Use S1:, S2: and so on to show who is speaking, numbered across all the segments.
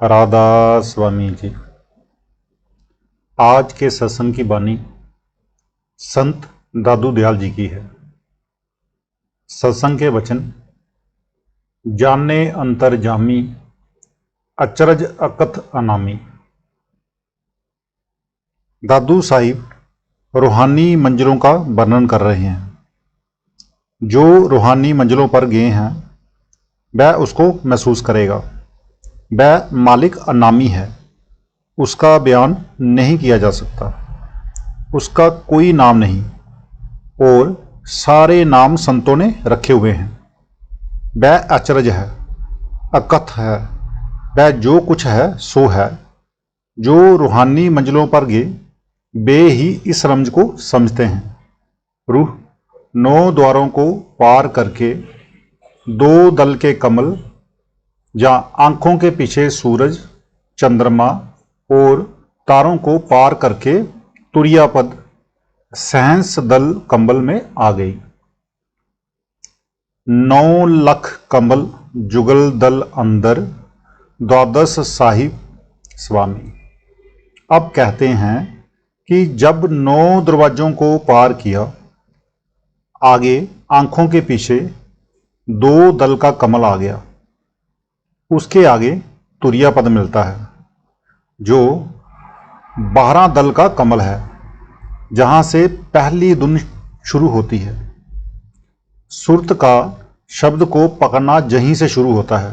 S1: राधा स्वामी जी। आज के सत्संग की बानी संत दादू दयाल जी की है। सत्संग के वचन, जाने अंतर जामी, अचरज अकथ अनामी। दादू साहिब रूहानी मंजिलों का वर्णन कर रहे हैं। जो रूहानी मंजिलों पर गए हैं वह उसको महसूस करेगा। वह मालिक अनामी है, उसका बयान नहीं किया जा सकता। उसका कोई नाम नहीं और सारे नाम संतों ने रखे हुए हैं। वह अचरज है, अकथ है। वह जो कुछ है सो है। जो रूहानी मंजिलों पर गए वे ही इस रमज को समझते हैं। रूह 9 द्वारों को पार करके 2 दल के कमल, जहाँ आंखों के पीछे सूरज, चंद्रमा और तारों को पार करके तुरियापद सहंस दल कंबल में आ गई। 9 लख कमल जुगल दल अंदर, द्वादश साहिब स्वामी। अब कहते हैं कि जब 9 दरवाजों को पार किया, आगे आंखों के पीछे 2 दल का कमल आ गया। उसके आगे तुरिया पद मिलता है जो 12 दल का कमल है, जहां से पहली धुन शुरू होती है। सुरत का शब्द को पकड़ना जहीं से शुरू होता है।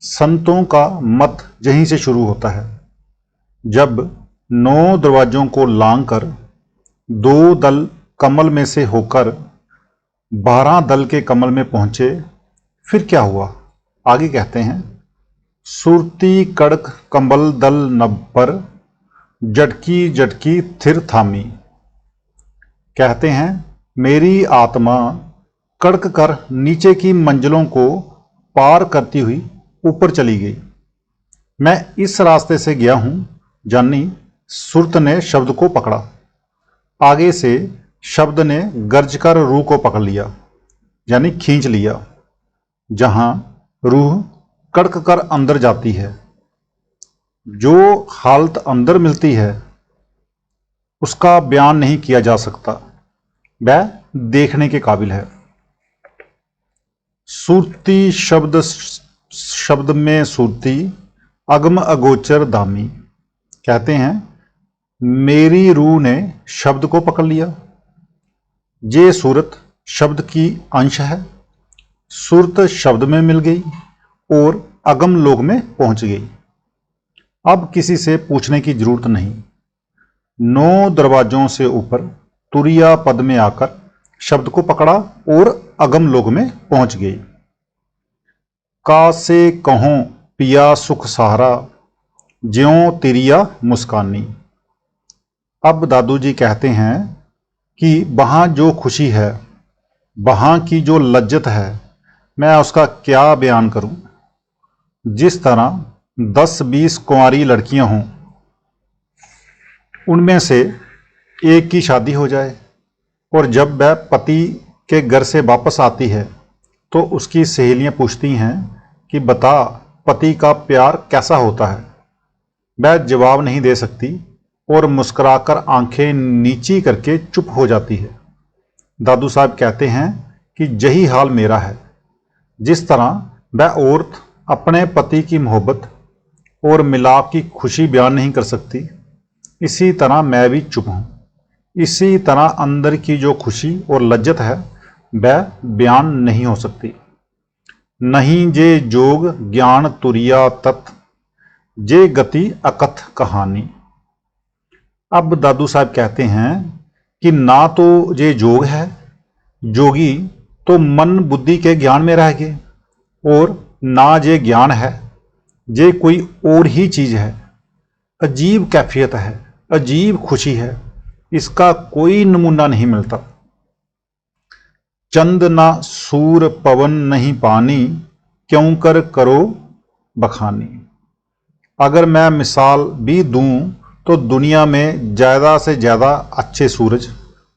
S1: संतों का मत जहीं से शुरू होता है। जब 9 दरवाजों को लांग कर 2 दल कमल में से होकर 12 दल के कमल में पहुंचे, फिर क्या हुआ? आगे कहते हैं, सुरती कड़क कंबल दल नभ पर, जटकी जटकी थिर थामी। कहते हैं, मेरी आत्मा कड़क कर नीचे की मंजिलों को पार करती हुई ऊपर चली गई। मैं इस रास्ते से गया हूं, जानी सुरत ने शब्द को पकड़ा। आगे से शब्द ने गर्ज कर रूह को पकड़ लिया, यानी खींच लिया। जहां रूह कड़क कर अंदर जाती है, जो हालत अंदर मिलती है उसका बयान नहीं किया जा सकता। वह देखने के काबिल है। सुरती शब्द में सुरती, अगम अगोचर धामी। कहते हैं, मेरी रूह ने शब्द को पकड़ लिया। ये सूरत शब्द की अंश है। सुरत शब्द में मिल गई और अगम लोक में पहुंच गई। अब किसी से पूछने की जरूरत नहीं। 9 दरवाजों से ऊपर तुरिया पद में आकर शब्द को पकड़ा और अगम लोक में पहुंच गई। का से कहों पिया सुख सहारा, ज्यों तिरिया मुस्कानी। अब दादू जी कहते हैं कि वहां जो खुशी है, वहां की जो लज्जत है, मैं उसका क्या बयान करूं। जिस तरह 10-20 कुंवारी लड़कियां हों, उनमें से एक की शादी हो जाए और जब वह पति के घर से वापस आती है तो उसकी सहेलियां पूछती हैं कि बता पति का प्यार कैसा होता है। वह जवाब नहीं दे सकती और मुस्कुराकर आंखें नीची करके चुप हो जाती है। दादू साहब कहते हैं कि यही हाल मेरा है। जिस तरह वह औरत अपने पति की मोहब्बत और मिलाप की खुशी बयान नहीं कर सकती, इसी तरह मैं भी चुप हूं। इसी तरह अंदर की जो खुशी और लज्जत है वह बयान नहीं हो सकती। नहीं जे जोग ज्ञान तुरिया तत्, जे गति अकथ कहानी। अब दादू साहब कहते हैं कि ना तो ये जोग है, जोगी तो मन बुद्धि के ज्ञान में रह गए, और ना ये ज्ञान है, ये कोई और ही चीज है। अजीब कैफियत है, अजीब खुशी है, इसका कोई नमूना नहीं मिलता। चंद ना सूर पवन नहीं पानी, क्यों कर करो बखानी। अगर मैं मिसाल भी दूं तो दुनिया में ज़्यादा से ज़्यादा अच्छे सूरज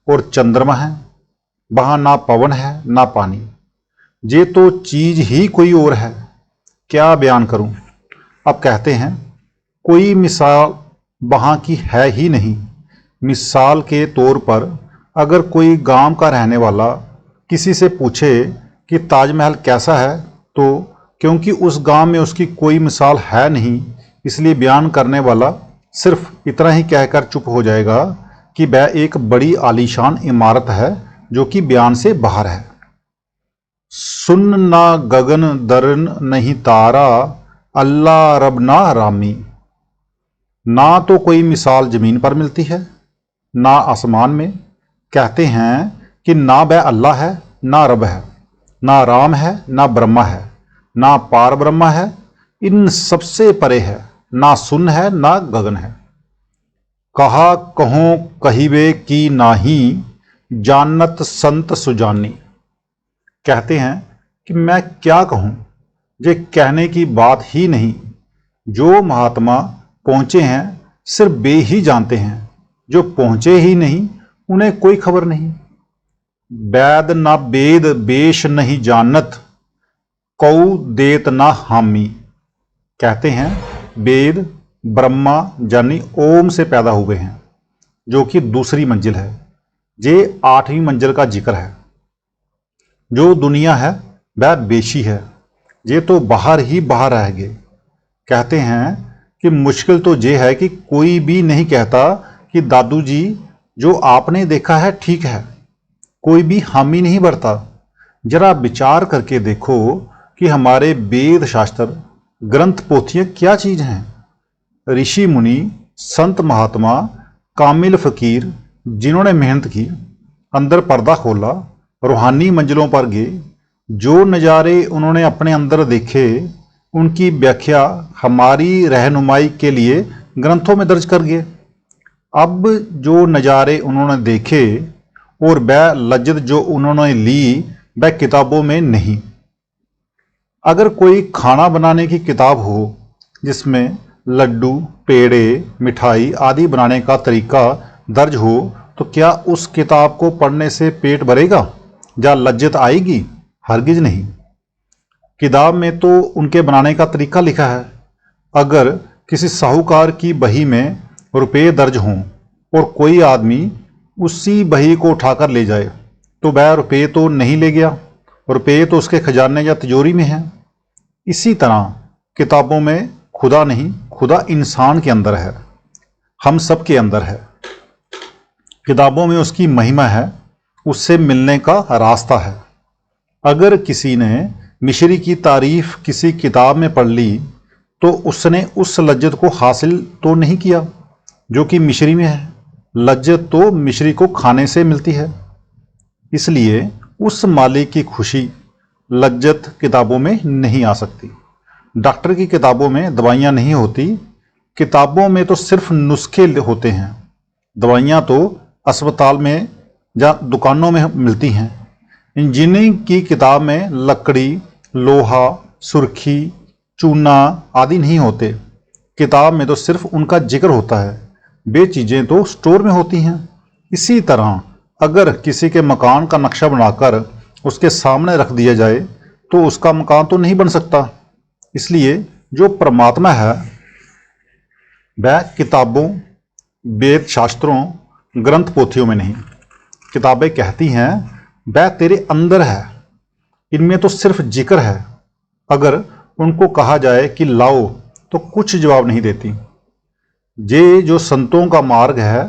S1: और चंद्रमा हैं, वहाँ ना पवन है ना पानी। ये तो चीज़ ही कोई और है, क्या बयान करूं। अब कहते हैं कोई मिसाल वहाँ की है ही नहीं। मिसाल के तौर पर अगर कोई गांव का रहने वाला किसी से पूछे कि ताजमहल कैसा है, तो क्योंकि उस गांव में उसकी कोई मिसाल है नहीं, इसलिए बयान करने वाला सिर्फ इतना ही कहकर चुप हो जाएगा कि वह एक बड़ी आलीशान इमारत है जो कि बयान से बाहर है। सुन ना गगन दरन नहीं तारा, अल्लाह रब ना रामी। ना तो कोई मिसाल जमीन पर मिलती है ना आसमान में। कहते हैं कि ना वह अल्लाह है ना रब है, ना राम है ना ब्रह्मा है, ना पार ब्रह्मा है, इन सबसे परे है, ना सुन है ना गगन है। कहा कहो कहिबे की नाही, जानत संत सुजानी। कहते हैं कि मैं क्या कहूँ, ये कहने की बात ही नहीं। जो महात्मा पहुँचे हैं सिर्फ वे ही जानते हैं, जो पहुँचे ही नहीं उन्हें कोई खबर नहीं। वैद ना वेद बेश नहीं जानत, कौ देत ना हामी। कहते हैं वेद ब्रह्मा यानी ओम से पैदा हुए हैं, जो कि दूसरी मंजिल है। ये 8वीं मंजिल का जिक्र है। जो दुनिया है वह बेशी है, ये तो बाहर ही बाहर रह गए। कहते हैं कि मुश्किल तो ये है कि कोई भी नहीं कहता कि दादू जी जो आपने देखा है ठीक है, कोई भी हामी नहीं भरता। जरा विचार करके देखो कि हमारे वेद शास्त्र ग्रंथ पोथियां क्या चीज़ हैं। ऋषि मुनि संत महात्मा कामिल फकीर जिन्होंने मेहनत की, अंदर पर्दा खोला, रूहानी मंजिलों पर गए, जो नज़ारे उन्होंने अपने अंदर देखे उनकी व्याख्या हमारी रहनुमाई के लिए ग्रंथों में दर्ज कर गए। अब जो नज़ारे उन्होंने देखे और वह लज्जत जो उन्होंने ली वह किताबों में नहीं। अगर कोई खाना बनाने की किताब हो जिसमें लड्डू पेड़े मिठाई आदि बनाने का तरीका दर्ज हो, तो क्या उस किताब को पढ़ने से पेट भरेगा या लज्जत आएगी? हरगिज नहीं। किताब में तो उनके बनाने का तरीका लिखा है। अगर किसी साहूकार की बही में रुपये दर्ज हों और कोई आदमी उसी बही को उठाकर ले जाए, तो वह रुपये तो नहीं ले गया, रुपये तो उसके खजाने या तिजोरी में हैं। इसी तरह किताबों में खुदा नहीं, खुदा इंसान के अंदर है, हम सब के अंदर है। किताबों में उसकी महिमा है, उससे मिलने का रास्ता है। अगर किसी ने मिश्री की तारीफ किसी किताब में पढ़ ली, तो उसने उस लज्जत को हासिल तो नहीं किया जो कि मिश्री में है। लज्जत तो मिश्री को खाने से मिलती है। इसलिए उस मालिक की खुशी लज्जत किताबों में नहीं आ सकती। डॉक्टर की किताबों में दवाइयाँ नहीं होती, किताबों में तो सिर्फ नुस्खे होते हैं। दवाइयाँ तो अस्पताल में या दुकानों में मिलती हैं। इंजीनियरिंग की किताब में लकड़ी, लोहा, सुर्खी, चूना आदि नहीं होते। किताब में तो सिर्फ उनका जिक्र होता है, वे चीज़ें तो स्टोर में होती हैं। इसी तरह अगर किसी के मकान का नक्शा बनाकर उसके सामने रख दिया जाए तो उसका मकान तो नहीं बन सकता। इसलिए जो परमात्मा है वह किताबों, वेद शास्त्रों, ग्रंथ पोथियों में नहीं। किताबें कहती हैं वह तेरे अंदर है, इनमें तो सिर्फ जिक्र है। अगर उनको कहा जाए कि लाओ तो कुछ जवाब नहीं देती। ये जो संतों का मार्ग है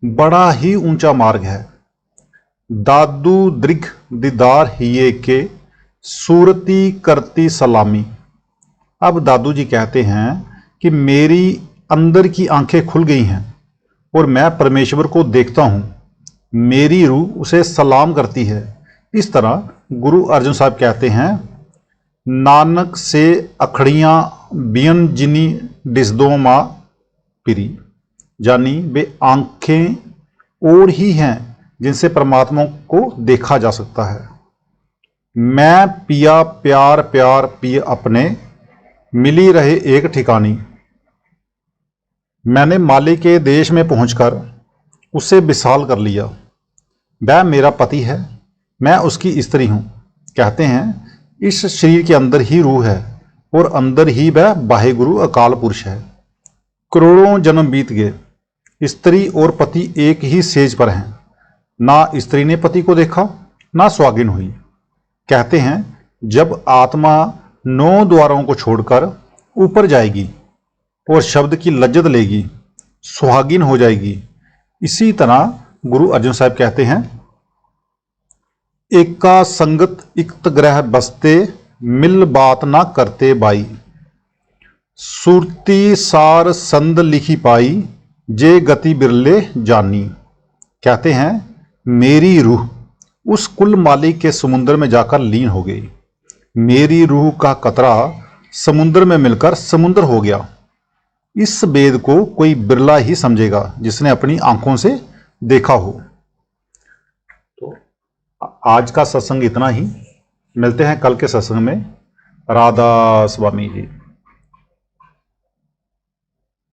S1: बड़ा ही ऊंचा मार्ग है। दादू दृघ दीदार हिये के, सूरती करती सलामी। अब दादू जी कहते हैं कि मेरी अंदर की आंखें खुल गई हैं और मैं परमेश्वर को देखता हूँ, मेरी रूह उसे सलाम करती है। इस तरह गुरु अर्जुन साहब कहते हैं, नानक से अखड़ियाँ बियन जिनी डिसदो माँ पिरी, यानी वे आंखें और ही हैं जिनसे परमात्मा को देखा जा सकता है। मैं पिया प्यार प्यार पिय अपने, मिली रहे एक ठिकानी। मैंने माली के देश में पहुंचकर उसे विशाल कर लिया। वह मेरा पति है, मैं उसकी स्त्री हूँ। कहते हैं इस शरीर के अंदर ही रूह है और अंदर ही वह बाहे गुरु अकाल पुरुष है। करोड़ों जन्म बीत गए, स्त्री और पति एक ही सेज पर हैं। ना स्त्री ने पति को देखा, ना सुहागिन हुई। कहते हैं जब आत्मा 9 द्वारों को छोड़कर ऊपर जाएगी और शब्द की लज्जत लेगी, सुहागिन हो जाएगी। इसी तरह गुरु अर्जुन साहब कहते हैं, एका संगत इक्त ग्रह बसते, मिल बात ना करते बाई। सुरती सार संद लिखी पाई, जे गति बिरले जानी। कहते हैं मेरी रूह उस कुल मालिक के समुद्र में जाकर लीन हो गई। मेरी रूह का कतरा समुद्र में मिलकर समुद्र हो गया। इस वेद को कोई बिरला ही समझेगा जिसने अपनी आंखों से देखा हो। तो आज का सत्संग इतना ही। मिलते हैं कल के सत्संग में। राधा स्वामी जी।